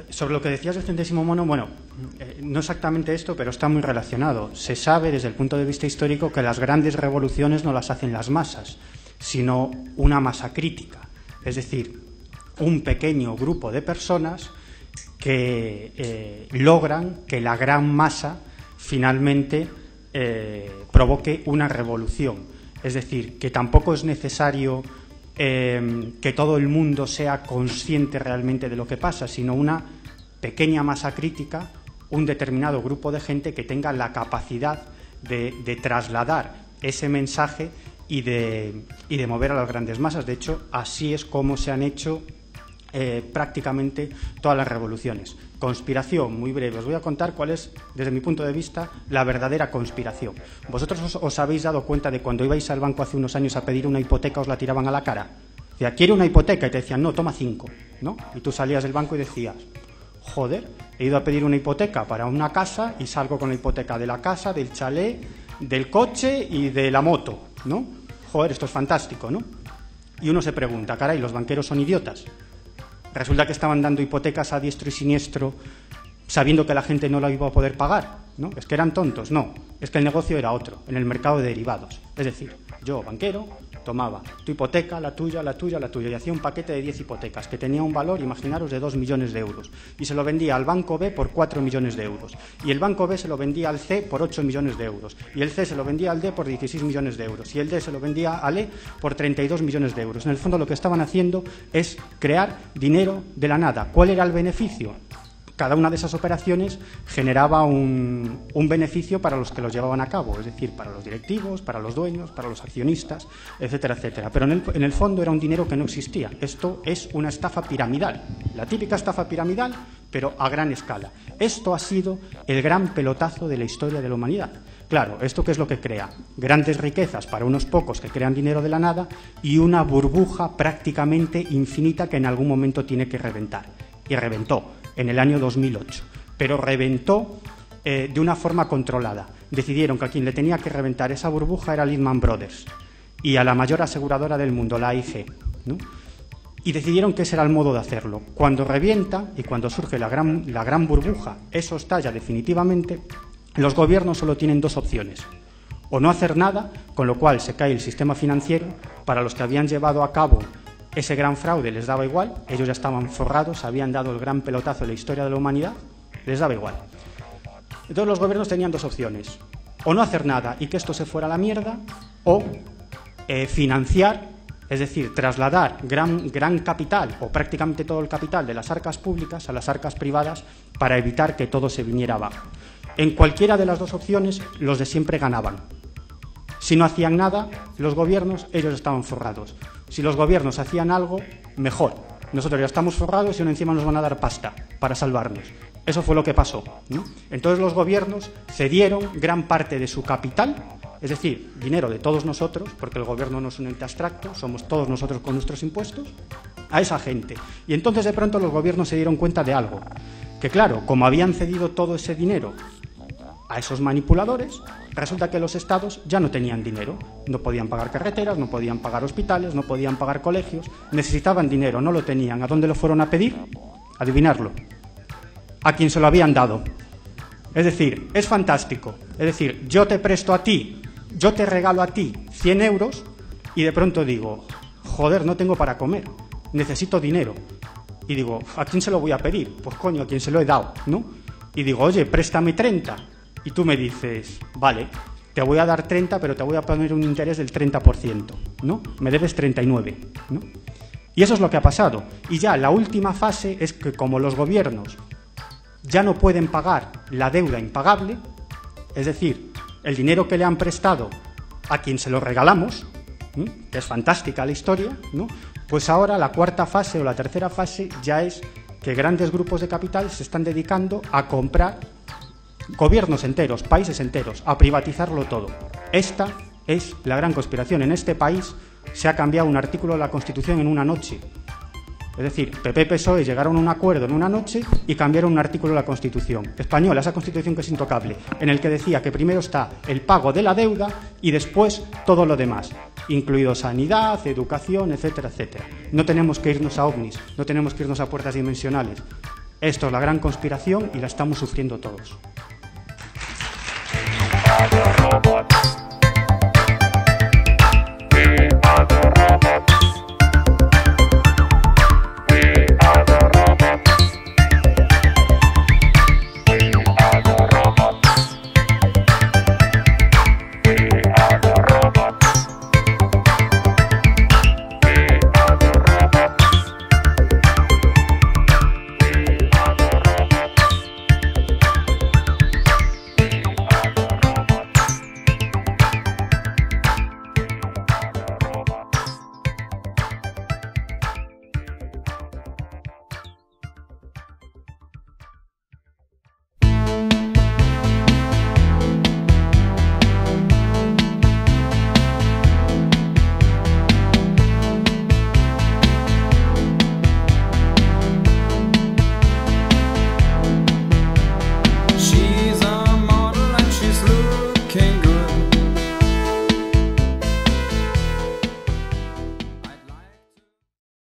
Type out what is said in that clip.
Sobre lo que decías del centésimo mono, bueno, no exactamente esto, pero está muy relacionado. Se sabe desde el punto de vista histórico que las grandes revoluciones no las hacen las masas, sino una masa crítica. Es decir, un pequeño grupo de personas que logran que la gran masa finalmente provoque una revolución. Es decir, que tampoco es necesario que todo el mundo sea consciente realmente de lo que pasa, sino una pequeña masa crítica, un determinado grupo de gente que tenga la capacidad de trasladar ese mensaje y de mover a las grandes masas. De hecho, así es como se han hecho prácticamente todas las revoluciones. Conspiración, muy breve. Os voy a contar cuál es, desde mi punto de vista, la verdadera conspiración. ¿Vosotros os habéis dado cuenta de cuando ibais al banco hace unos años a pedir una hipoteca os la tiraban a la cara? Decía, ¿quiere una hipoteca? Y te decían, no, toma 5, ¿no? Y tú salías del banco y decías, joder, he ido a pedir una hipoteca para una casa y salgo con la hipoteca de la casa, del chalet, del coche y de la moto, ¿no? Joder, esto es fantástico, ¿no? Y uno se pregunta, caray, ¿los banqueros son idiotas? Resulta que estaban dando hipotecas a diestro y siniestro sabiendo que la gente no la iba a poder pagar, ¿no? Es que eran tontos, no. Es que el negocio era otro, en el mercado de derivados. Es decir, yo, banquero, tomaba tu hipoteca, la tuya, la tuya, la tuya, y hacía un paquete de 10 hipotecas que tenía un valor, imaginaros, de 2 millones de euros. Y se lo vendía al banco B por 4 millones de euros. Y el banco B se lo vendía al C por 8 millones de euros. Y el C se lo vendía al D por 16 millones de euros. Y el D se lo vendía al E por 32 millones de euros. En el fondo lo que estaban haciendo es crear dinero de la nada. ¿Cuál era el beneficio? Cada una de esas operaciones generaba un beneficio para los que los llevaban a cabo, es decir, para los directivos, para los dueños, para los accionistas, etcétera, etcétera. Pero en el fondo era un dinero que no existía. Esto es una estafa piramidal, la típica estafa piramidal, pero a gran escala. Esto ha sido el gran pelotazo de la historia de la humanidad. Claro, ¿esto qué es lo que crea? Grandes riquezas para unos pocos que crean dinero de la nada y una burbuja prácticamente infinita que en algún momento tiene que reventar. Y reventó en el año 2008, pero reventó de una forma controlada. Decidieron que a quien le tenía que reventar esa burbuja era Lehman Brothers y a la mayor aseguradora del mundo, la AIG, ¿no? Y decidieron que ese era el modo de hacerlo. Cuando revienta y cuando surge la gran burbuja, eso estalla definitivamente, los gobiernos solo tienen dos opciones. O no hacer nada, con lo cual se cae el sistema financiero. Para los que habían llevado a cabo ese gran fraude les daba igual, ellos ya estaban forrados, habían dado el gran pelotazo en la historia de la humanidad, les daba igual. Entonces los gobiernos tenían dos opciones, o no hacer nada y que esto se fuera a la mierda, o financiar, es decir, trasladar gran capital o prácticamente todo el capital de las arcas públicas a las arcas privadas para evitar que todo se viniera abajo. En cualquiera de las dos opciones, los de siempre ganaban. Si no hacían nada, los gobiernos, ellos estaban forrados. Si los gobiernos hacían algo, mejor. Nosotros ya estamos forrados y aún encima nos van a dar pasta para salvarnos. Eso fue lo que pasó, ¿no? Entonces los gobiernos cedieron gran parte de su capital, es decir, dinero de todos nosotros, porque el gobierno no es un ente abstracto, somos todos nosotros con nuestros impuestos, a esa gente. Y entonces de pronto los gobiernos se dieron cuenta de algo, que claro, como habían cedido todo ese dinero a esos manipuladores, resulta que los estados ya no tenían dinero, no podían pagar carreteras, no podían pagar hospitales, no podían pagar colegios, necesitaban dinero, no lo tenían. ¿A dónde lo fueron a pedir? Adivinarlo. A quien se lo habían dado. Es decir, es fantástico. Es decir, yo te presto a ti, yo te regalo a ti 100 euros y de pronto digo, joder, no tengo para comer, necesito dinero. Y digo, ¿a quién se lo voy a pedir? Pues coño, a quien se lo he dado, ¿no? Y digo, oye, préstame 30. Y tú me dices, vale, te voy a dar 30, pero te voy a poner un interés del 30%, ¿no? Me debes 39, ¿no? Y eso es lo que ha pasado. Y ya la última fase es que como los gobiernos ya no pueden pagar la deuda impagable, es decir, el dinero que le han prestado a quien se lo regalamos, que es fantástica la historia, ¿no? Pues ahora la cuarta fase o la tercera fase ya es que grandes grupos de capital se están dedicando a comprar gobiernos enteros, países enteros, a privatizarlo todo. Esta es la gran conspiración. En este país se ha cambiado un artículo de la Constitución en una noche. Es decir, PP y PSOE llegaron a un acuerdo en una noche y cambiaron un artículo de la Constitución española, esa Constitución que es intocable, en el que decía que primero está el pago de la deuda y después todo lo demás. incluido sanidad, educación, etcétera, etcétera. No tenemos que irnos a ovnis, no tenemos que irnos a puertas dimensionales. Esto es la gran conspiración y la estamos sufriendo todos.